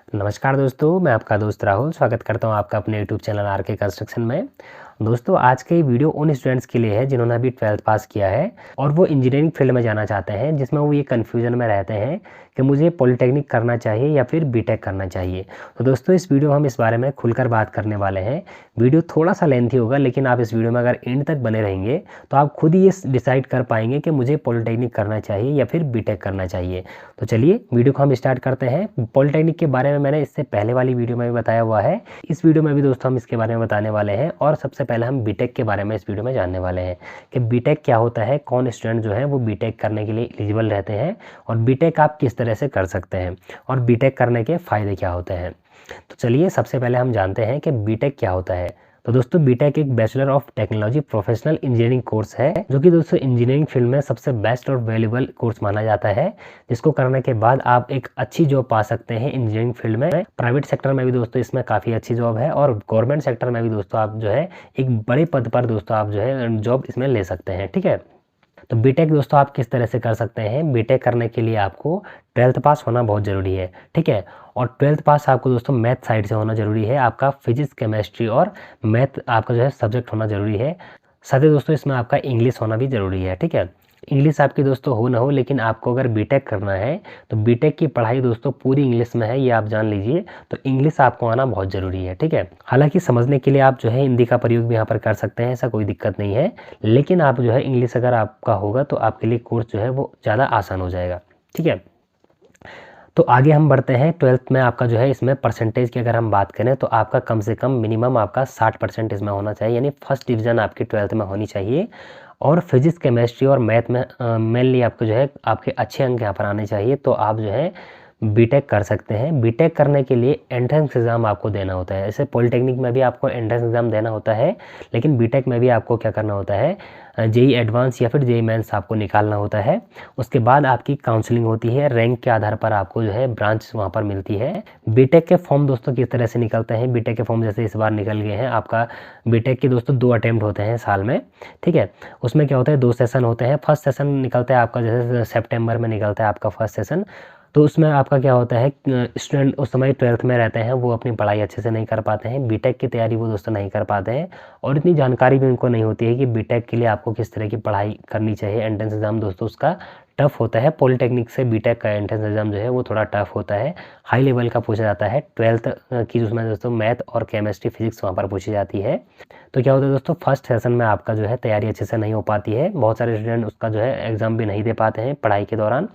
नमस्कार दोस्तों, मैं आपका दोस्त राहुल स्वागत करता हूं आपका अपने यूट्यूब चैनल आरके कंस्ट्रक्शन में। दोस्तों, आज के वीडियो उन स्टूडेंट्स के लिए है जिन्होंने अभी 12th पास किया है और वो इंजीनियरिंग फील्ड में जाना चाहते हैं, जिसमें वो ये कन्फ्यूजन में रहते हैं कि मुझे पॉलिटेक्निक करना चाहिए या फिर बीटेक करना चाहिए। तो दोस्तों, इस वीडियो में हम इस बारे में खुलकर बात करने वाले हैं। वीडियो थोड़ा सा लेंथी होगा, लेकिन आप इस वीडियो में अगर एंड तक बने रहेंगे तो आप खुद ही ये डिसाइड कर पाएंगे कि मुझे पॉलिटेक्निक करना चाहिए या फिर बीटेक करना चाहिए। तो चलिए वीडियो को हम स्टार्ट करते हैं। पॉलिटेक्निक के बारे में मैंने इससे पहले वाली वीडियो में भी बताया हुआ है। इस वीडियो में भी दोस्तों हम इसके बारे में बताने वाले हैं और सबसे पहले हम बीटेक के बारे में इस वीडियो में जानने वाले हैं कि बीटेक क्या होता है, कौन स्टूडेंट जो है वो बीटेक करने के लिए एलिजिबल रहते हैं और बीटेक आप किस तरह से कर सकते हैं और बीटेक करने के फ़ायदे क्या होते हैं। तो चलिए सबसे पहले हम जानते हैं कि बीटेक क्या होता है। तो दोस्तों, बीटेक एक bachelor of technology professional engineering course है, जो कि दोस्तों इंजीनियरिंग फील्ड में सबसे बेस्ट और वैल्यूएबल कोर्स माना जाता है, जिसको करने के बाद आप एक अच्छी जॉब पा सकते हैं इंजीनियरिंग फील्ड में। प्राइवेट सेक्टर में भी दोस्तों इसमें काफ़ी अच्छी जॉब है और गवर्नमेंट सेक्टर में भी दोस्तों आप जो है एक बड़े पद पर दोस्तों आप जो है जॉब इसमें ले सकते हैं। ठीक है, तो बीटेक दोस्तों आप किस तरह से कर सकते हैं। बीटेक करने के लिए आपको 12th पास होना बहुत ज़रूरी है। ठीक है, और 12th पास आपको दोस्तों मैथ साइड से होना ज़रूरी है। आपका फिजिक्स, केमिस्ट्री और मैथ आपका जो है सब्जेक्ट होना ज़रूरी है। साथ ही दोस्तों इसमें आपका इंग्लिश होना भी ज़रूरी है। ठीक है, इंग्लिश आपकी दोस्तों हो ना हो, लेकिन आपको अगर बीटेक करना है तो बीटेक की पढ़ाई दोस्तों पूरी इंग्लिश में है, ये आप जान लीजिए। तो इंग्लिश आपको आना बहुत ज़रूरी है। ठीक है, हालांकि समझने के लिए आप जो है हिंदी का प्रयोग भी यहाँ पर कर सकते हैं, ऐसा कोई दिक्कत नहीं है, लेकिन आप जो है इंग्लिश अगर आपका होगा तो आपके लिए कोर्स जो है वो ज़्यादा आसान हो जाएगा। ठीक है, तो आगे हम बढ़ते हैं। 12th में आपका जो है इसमें परसेंटेज की अगर हम बात करें तो आपका कम से कम मिनिमम आपका 60% इसमें होना चाहिए, यानी फर्स्ट डिवीज़न आपकी 12th में होनी चाहिए। और फिजिक्स, केमिस्ट्री और मैथ में मेनली आपको जो है आपके अच्छे अंक यहाँ पर आने चाहिए, तो आप जो है बीटेक कर सकते हैं। बीटेक करने के लिए एंट्रेंस एग्ज़ाम आपको देना होता है। ऐसे पॉलिटेक्निक में भी आपको एंट्रेंस एग्ज़ाम देना होता है, लेकिन बीटेक में भी आपको क्या करना होता है, जेई एडवांस या फिर जेई मेंस आपको निकालना होता है। उसके बाद आपकी काउंसलिंग होती है, रैंक के आधार पर आपको जो है ब्रांच वहाँ पर मिलती है। बीटेक के फॉर्म दोस्तों किस तरह से निकलते हैं। बीटेक के फॉर्म जैसे इस बार निकल गए हैं। आपका बीटेक के दोस्तों 2 अटेम्प्ट होते हैं साल में। ठीक है, उसमें क्या होता है, 2 सेशन होते हैं। फर्स्ट सेशन निकलता है आपका जैसे सितंबर में निकलता है आपका फर्स्ट सेशन। तो उसमें आपका क्या होता है, स्टूडेंट उस समय 12th में रहते हैं, वो अपनी पढ़ाई अच्छे से नहीं कर पाते हैं, बीटेक की तैयारी वो दोस्तों नहीं कर पाते हैं और इतनी जानकारी भी उनको नहीं होती है कि बीटेक के लिए आपको किस तरह की पढ़ाई करनी चाहिए। एंट्रेंस एग्ज़ाम दोस्तों उसका टफ होता है। पॉलिटेक्निक से बीटेक का एंट्रेंस एग्ज़ाम जो है वो थोड़ा टफ होता है, हाई लेवल का पूछा जाता है। 12th की उसमें दोस्तों मैथ और केमिस्ट्री, फिजिक्स वहाँ पर पूछी जाती है। तो क्या होता है दोस्तों, फर्स्ट सेशन में आपका जो है तैयारी अच्छे से नहीं हो पाती है। बहुत सारे स्टूडेंट उसका जो है एग्ज़ाम भी नहीं दे पाते हैं पढ़ाई के दौरान।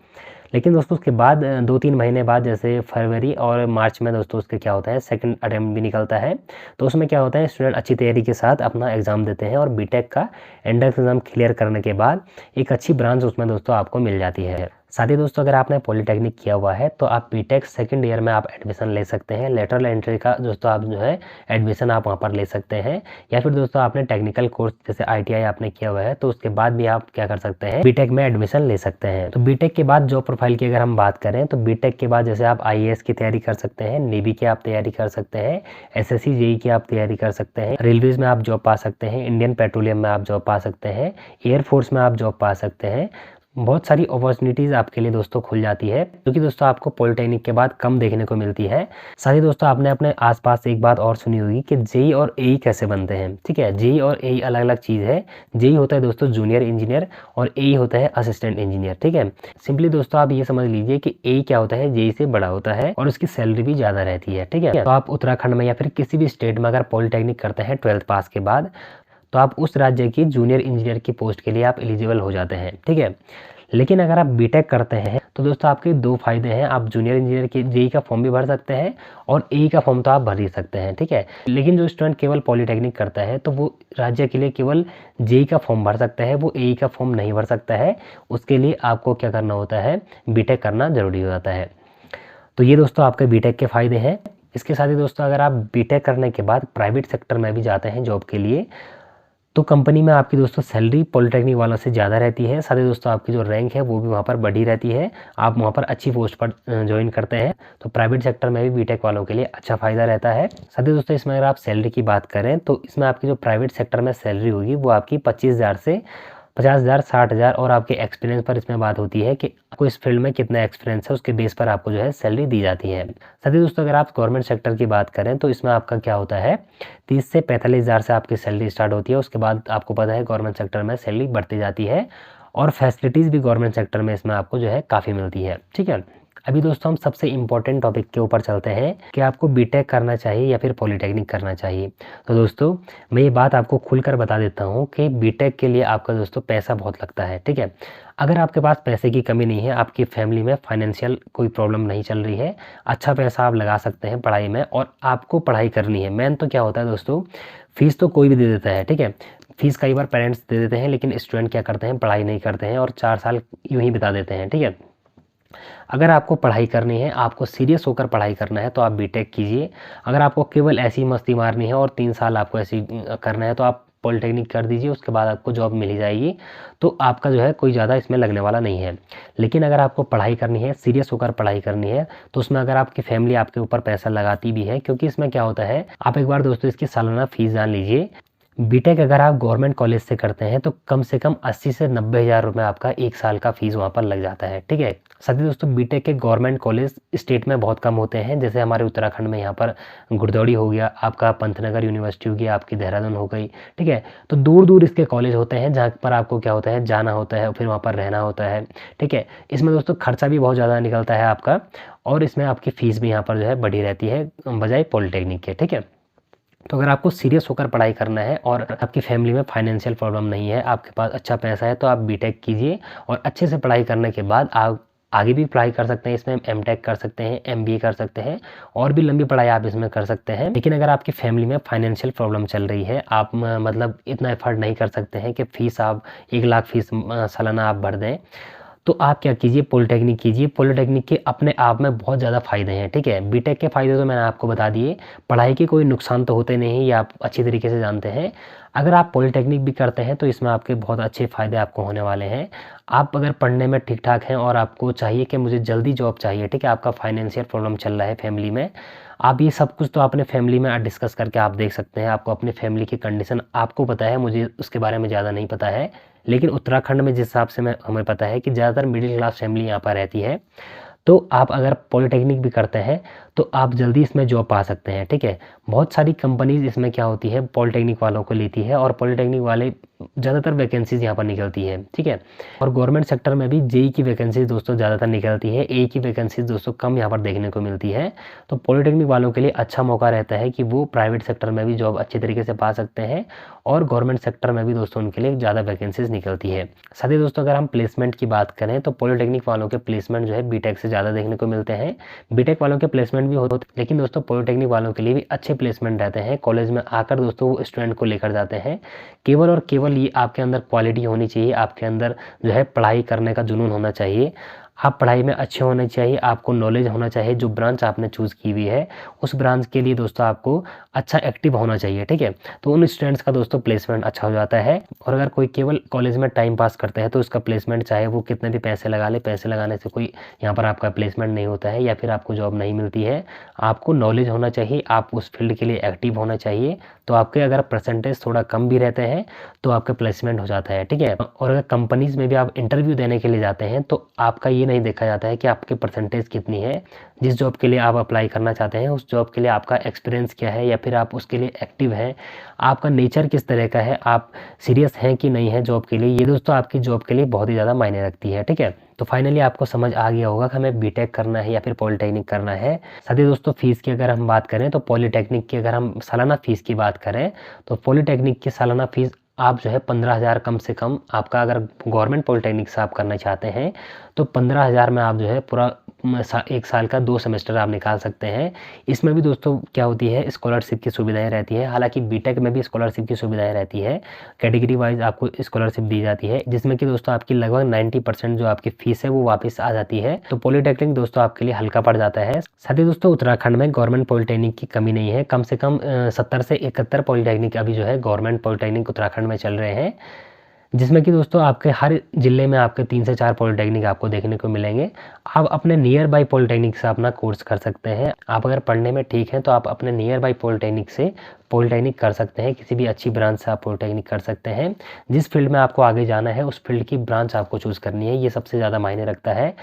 लेकिन दोस्तों उसके बाद 2-3 महीने बाद जैसे फरवरी और मार्च में दोस्तों उसके क्या होता है, सेकंड अटेम्प्ट भी निकलता है। तो उसमें क्या होता है, स्टूडेंट अच्छी तैयारी के साथ अपना एग्ज़ाम देते हैं और बीटेक का एंट्रेंस एग्ज़ाम क्लियर करने के बाद एक अच्छी ब्रांच उसमें दोस्तों आपको मिल जाती है। साथ ही दोस्तों अगर आपने पॉलिटेक्निक किया हुआ है तो आप बीटेक सेकंड ईयर में आप एडमिशन ले सकते हैं। लेटरल एंट्री का दोस्तों आप जो है एडमिशन आप वहाँ पर ले सकते हैं, या फिर दोस्तों आपने टेक्निकल कोर्स जैसे आईटीआई आपने किया हुआ है तो उसके बाद भी आप क्या कर सकते हैं, बीटेक में एडमिशन ले सकते हैं। तो बीटेक के बाद जॉब प्रोफाइल की अगर हम बात करें तो बीटेक के बाद जैसे आप आईएएस की तैयारी कर सकते हैं, नेवी की आप तैयारी कर सकते हैं, एसएससी जेई की आप तैयारी कर सकते हैं, रेलवेज में आप जॉब पा सकते हैं, इंडियन पेट्रोलियम में आप जॉब पा सकते हैं, एयरफोर्स में आप जॉब पा सकते हैं। बहुत सारी अपॉर्चुनिटीज़ आपके लिए दोस्तों खुल जाती है, क्योंकि दोस्तों आपको पॉलिटेक्निक के बाद कम देखने को मिलती है। साथ ही दोस्तों आपने अपने आसपास एक बात और सुनी होगी कि जेई और एई कैसे बनते हैं। ठीक है, जेई और एई अलग अलग चीज़ है। जेई होता है दोस्तों जूनियर इंजीनियर और एई होता है असिस्टेंट इंजीनियर। ठीक है, सिंपली दोस्तों आप ये समझ लीजिए कि एई क्या होता है, जेई से बड़ा होता है और उसकी सैलरी भी ज़्यादा रहती है। ठीक है, तो आप उत्तराखंड में या फिर किसी भी स्टेट में अगर पॉलिटेक्निक करते हैं 12th पास के बाद, तो आप उस राज्य की जूनियर इंजीनियर की पोस्ट के लिए आप एलिजिबल हो जाते हैं। ठीक है, लेकिन अगर आप बीटेक करते हैं तो दोस्तों आपके 2 फायदे हैं। आप जूनियर इंजीनियर के जेई का फॉर्म भी भर सकते हैं और एई का फॉर्म तो आप भर ही सकते हैं। ठीक है, लेकिन जो स्टूडेंट केवल पॉलिटेक्निक करता है तो वो राज्य के लिए केवल जेई का फॉर्म भर सकता है, वो एई का फॉर्म नहीं भर सकता है। उसके लिए आपको क्या करना होता है, बीटेक करना ज़रूरी हो जाता है। तो ये दोस्तों आपके बीटेक के फ़ायदे हैं। इसके साथ ही दोस्तों अगर आप बीटेक करने के बाद प्राइवेट सेक्टर में भी जाते हैं जॉब के लिए, तो कंपनी में आपकी दोस्तों सैलरी पॉलिटेक्निक वालों से ज़्यादा रहती है। साथ ही दोस्तों आपकी जो रैंक है वो भी वहाँ पर बढ़ी रहती है। आप वहाँ पर अच्छी पोस्ट पर ज्वाइन करते हैं, तो प्राइवेट सेक्टर में भी बीटेक वालों के लिए अच्छा फ़ायदा रहता है। साथ ही दोस्तों इसमें अगर आप सैलरी की बात करें तो इसमें आपकी जो प्राइवेट सेक्टर में सैलरी होगी वो आपकी 25,000 से 50,000, 60,000 और आपके एक्सपीरियंस पर इसमें बात होती है कि आपको इस फील्ड में कितना एक्सपीरियंस है, उसके बेस पर आपको जो है सैलरी दी जाती है। साथ ही दोस्तों अगर आप गवर्नमेंट सेक्टर की बात करें तो इसमें आपका क्या होता है, 30 से 45,000 से आपकी सैलरी स्टार्ट होती है। उसके बाद आपको पता है गवर्नमेंट सेक्टर में सैलरी बढ़ती जाती है और फैसिलिटीज़ भी गवर्नमेंट सेक्टर में इसमें आपको जो है काफ़ी मिलती है। ठीक है, अभी दोस्तों हम सबसे इम्पोर्टेंट टॉपिक के ऊपर चलते हैं कि आपको बीटेक करना चाहिए या फिर पॉलिटेक्निक करना चाहिए। तो दोस्तों मैं ये बात आपको खुलकर बता देता हूँ कि बीटेक के लिए आपका दोस्तों पैसा बहुत लगता है। ठीक है, अगर आपके पास पैसे की कमी नहीं है, आपकी फैमिली में फाइनेंशियल कोई प्रॉब्लम नहीं चल रही है, अच्छा पैसा आप लगा सकते हैं पढ़ाई में और आपको पढ़ाई करनी है। मेन तो क्या होता है दोस्तों, फीस तो कोई भी दे देता है। ठीक है, फीस कई बार पेरेंट्स दे देते हैं, लेकिन स्टूडेंट क्या करते हैं, पढ़ाई नहीं करते हैं और 4 साल यूं ही बिता देते हैं। ठीक है, अगर आपको पढ़ाई करनी है, आपको सीरियस होकर पढ़ाई करना है तो आप बीटेक कीजिए। अगर आपको केवल ऐसी मस्ती मारनी है और 3 साल आपको ऐसी करना है तो आप पॉलिटेक्निक कर दीजिए, उसके बाद आपको जॉब मिल ही जाएगी। तो आपका जो है कोई ज़्यादा इसमें लगने वाला नहीं है। लेकिन अगर आपको पढ़ाई करनी है, सीरियस होकर पढ़ाई करनी है, तो उसमें अगर आपकी फैमिली आपके ऊपर पैसा लगाती भी है, क्योंकि इसमें क्या होता है, आप एक बार दोस्तों इसकी सालाना फीस जान लीजिए। बीटेक अगर आप गवर्नमेंट कॉलेज से करते हैं तो कम से कम 80 से 90,000 रुपये आपका 1 साल का फीस वहाँ पर लग जाता है। ठीक है, साथ ही दोस्तों बीटेक के गवर्नमेंट कॉलेज स्टेट में बहुत कम होते हैं, जैसे हमारे उत्तराखंड में यहाँ पर गुरदौड़ी हो गया, आपका पंतनगर यूनिवर्सिटी हो गया, आपकी देहरादून हो गई। ठीक है, तो दूर दूर इसके कॉलेज होते हैं जहाँ पर आपको क्या होता है, जाना होता है, फिर वहाँ पर रहना होता है। ठीक है, इसमें दोस्तों खर्चा भी बहुत ज़्यादा निकलता है आपका और इसमें आपकी फ़ीस भी यहाँ पर जो है बढ़ी रहती है बजाय पॉलिटेक्निक के। ठीक है, तो अगर आपको सीरियस होकर पढ़ाई करना है और आपकी फैमिली में फाइनेंशियल प्रॉब्लम नहीं है, आपके पास अच्छा पैसा है, तो आप बीटेक कीजिए और अच्छे से पढ़ाई करने के बाद आप आगे भी पढ़ाई कर सकते हैं। इसमें एमटेक कर सकते हैं, एमबीए कर सकते हैं और भी लंबी पढ़ाई आप इसमें कर सकते हैं। लेकिन अगर आपकी फैमिली में फाइनेंशियल प्रॉब्लम चल रही है, आप मतलब इतना एफर्ट नहीं कर सकते हैं कि फ़ीस आप 1 लाख फ़ीस सालाना आप भर दें, तो आप क्या कीजिए, पॉलिटेक्निक कीजिए। पॉलिटेक्निक के अपने आप में बहुत ज़्यादा फ़ायदे हैं। ठीक है, बीटेक के फ़ायदे तो मैंने आपको बता दिए, पढ़ाई के कोई नुकसान तो होते नहीं, ये आप अच्छी तरीके से जानते हैं। अगर आप पॉलिटेक्निक भी करते हैं तो इसमें आपके बहुत अच्छे फ़ायदे आपको होने वाले हैं। आप अगर पढ़ने में ठीक ठाक हैं और आपको चाहिए कि मुझे जल्दी जॉब चाहिए, ठीक है, आपका फाइनेंशियल प्रॉब्लम चल रहा है फैमिली में, आप ये सब कुछ तो अपने फैमिली में डिस्कस करके आप देख सकते हैं। आपको अपनी फैमिली की कंडीशन आपको पता है, मुझे उसके बारे में ज़्यादा नहीं पता है, लेकिन उत्तराखंड में जिस हिसाब से हमें पता है कि ज़्यादातर मिडिल क्लास फैमिली यहाँ पर रहती है। तो आप अगर पॉलिटेक्निक भी करते हैं तो आप जल्दी इसमें जॉब पा सकते हैं। ठीक है, बहुत सारी कंपनीज़ इसमें क्या होती है, पॉलिटेक्निक वालों को लेती है और पॉलिटेक्निक वाले ज़्यादातर वैकेंसीज़ यहाँ पर निकलती है। ठीक है, और गवर्नमेंट सेक्टर में भी जेई की वैकेंसीज़ दोस्तों ज़्यादातर निकलती है, ए की वैकेंसीज़ दोस्तों कम यहाँ पर देखने को मिलती है। तो पॉलिटेक्निक वालों के लिए अच्छा मौका रहता है कि वो प्राइवेट सेक्टर में भी जॉब अच्छी तरीके से पा सकते हैं और गवर्नमेंट सेक्टर में भी दोस्तों उनके लिए ज़्यादा वैकेंसीज़ निकलती है। साथ ही दोस्तों अगर हम प्लेसमेंट की बात करें तो पॉलिटेक्निक वालों के प्लेसमेंट जो है बीटेक से ज़्यादा देखने को मिलते हैं। बीटेक वालों के प्लेसमेंट भी होते हैं, लेकिन दोस्तों पॉलिटेक्निक वालों के लिए भी अच्छे प्लेसमेंट रहते हैं। कॉलेज में आकर दोस्तों वो स्टूडेंट को लेकर जाते हैं। केवल और केवल ये आपके अंदर क्वालिटी होनी चाहिए, आपके अंदर जो है पढ़ाई करने का जुनून होना चाहिए, आप पढ़ाई में अच्छे होने चाहिए, आपको नॉलेज होना चाहिए। जो ब्रांच आपने चूज़ की हुई है उस ब्रांच के लिए दोस्तों आपको अच्छा एक्टिव होना चाहिए। ठीक है, तो उन स्टूडेंट्स का दोस्तों प्लेसमेंट अच्छा हो जाता है। और अगर कोई केवल कॉलेज में टाइम पास करता है तो उसका प्लेसमेंट चाहे वो कितने भी पैसे लगा ले, पैसे लगाने से कोई यहाँ पर आपका प्लेसमेंट नहीं होता है या फिर आपको जॉब नहीं मिलती है। आपको नॉलेज होना चाहिए, आप उस फील्ड के लिए एक्टिव होना चाहिए। तो आपके अगर परसेंटेज थोड़ा कम भी रहते हैं तो आपका प्लेसमेंट हो जाता है। ठीक है, और अगर कंपनीज़ में भी आप इंटरव्यू देने के लिए जाते हैं तो आपका ये नहीं देखा जाता है कि आपकी परसेंटेज कितनी है। जिस जॉब के लिए आप अप्लाई करना चाहते हैं उस जॉब के लिए आपका एक्सपीरियंस क्या है या फिर आप उसके लिए एक्टिव हैं, आपका नेचर किस तरह का है, आप सीरियस हैं कि नहीं है जॉब के लिए, ये दोस्तों आपकी जॉब के लिए बहुत ही ज़्यादा मायने रखती है। ठीक है, तो फाइनली आपको समझ आ गया होगा कि हमें बीटेक करना है या फिर पॉलिटेक्निक करना है। साथ ही दोस्तों फीस की अगर हम बात करें तो पॉलिटेक्निक की अगर हम सालाना फ़ीस की बात करें तो पॉलिटेक्निक की सालाना फ़ीस आप जो है 15,000 कम से कम आपका, अगर गवर्नमेंट पॉलिटेक्निक से आप करना चाहते हैं तो 15,000 में आप जो है पूरा 1 साल का 2 सेमेस्टर आप निकाल सकते हैं। इसमें भी दोस्तों क्या होती है, स्कॉलरशिप की सुविधाएं रहती है। हालांकि बीटेक में भी स्कॉलरशिप की सुविधाएं रहती है, कैटेगरी वाइज आपको स्कॉलरशिप दी जाती है, जिसमें कि दोस्तों आपकी लगभग 90% जो आपकी फीस है वो वापस आ जाती है। तो पॉलिटेक्निक दोस्तों आपके लिए हल्का पड़ जाता है। साथ ही दोस्तों उत्तराखंड में गवर्नमेंट पॉलिटेक्निक की कमी नहीं है, कम से कम 70 से 71 पॉलिटेक्निक अभी जो है गवर्नमेंट पॉलिटेक्निक उत्तराखंड में चल रहे हैं, जिसमें कि दोस्तों आपके हर ज़िले में आपके 3 से 4 पॉलिटेक्निक आपको देखने को मिलेंगे। आप अपने नियर बाई पॉलिटेक्निक से अपना कोर्स कर सकते हैं। आप अगर पढ़ने में ठीक हैं तो आप अपने नियर बाई पॉलिटेक्निक से पॉलिटेक्निक कर सकते हैं। किसी भी अच्छी ब्रांच से आप पॉलिटेक्निक कर सकते हैं। जिस फील्ड में आपको आगे जाना है उस फील्ड की ब्रांच आपको चूज़ करनी है, ये सबसे ज़्यादा मायने रखता है।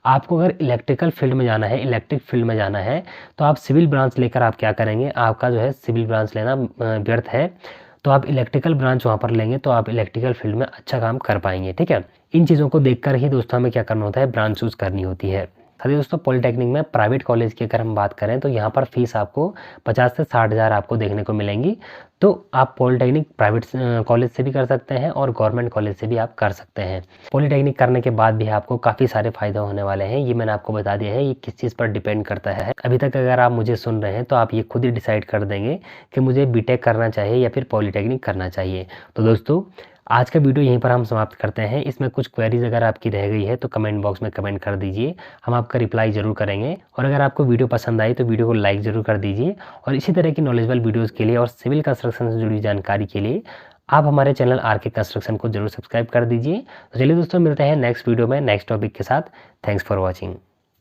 आपको अगर इलेक्ट्रिकल फील्ड में जाना है, इलेक्ट्रिक फील्ड में जाना है, तो आप सिविल ब्रांच लेकर आप क्या करेंगे, आपका जो है सिविल ब्रांच लेना व्यर्थ है। तो आप इलेक्ट्रिकल ब्रांच वहाँ पर लेंगे तो आप इलेक्ट्रिकल फील्ड में अच्छा काम कर पाएंगे। ठीक है, इन चीज़ों को देखकर ही दोस्तों हमें क्या करना होता है, ब्रांच चूज़ करनी होती है। साथ ही दोस्तों पॉलिटेक्निक में प्राइवेट कॉलेज की अगर हम बात करें तो यहाँ पर फीस आपको 50 से 60 हज़ार आपको देखने को मिलेंगी। तो आप पॉलिटेक्निक प्राइवेट कॉलेज से भी कर सकते हैं और गवर्नमेंट कॉलेज से भी आप कर सकते हैं। पॉलिटेक्निक करने के बाद भी आपको काफ़ी सारे फ़ायदे होने वाले हैं, ये मैंने आपको बता दिया है। ये किस चीज़ पर डिपेंड करता है, अभी तक अगर आप मुझे सुन रहे हैं तो आप ये खुद ही डिसाइड कर देंगे कि मुझे बीटेक करना चाहिए या फिर पॉलिटेक्निक करना चाहिए। तो दोस्तों आज का वीडियो यहीं पर हम समाप्त करते हैं। इसमें कुछ क्वेरीज अगर आपकी रह गई है तो कमेंट बॉक्स में कमेंट कर दीजिए, हम आपका रिप्लाई ज़रूर करेंगे। और अगर आपको वीडियो पसंद आई तो वीडियो को लाइक ज़रूर कर दीजिए। और इसी तरह की नॉलेजेबल वीडियोज़ के लिए और सिविल कंस्ट्रक्शन से जुड़ी जानकारी के लिए आप हमारे चैनल आरके कंस्ट्रक्शन को जरूर सब्सक्राइब कर दीजिए। तो चलिए दोस्तों मिलते हैं नेक्स्ट वीडियो में नेक्स्ट टॉपिक के साथ। Thanks for watching.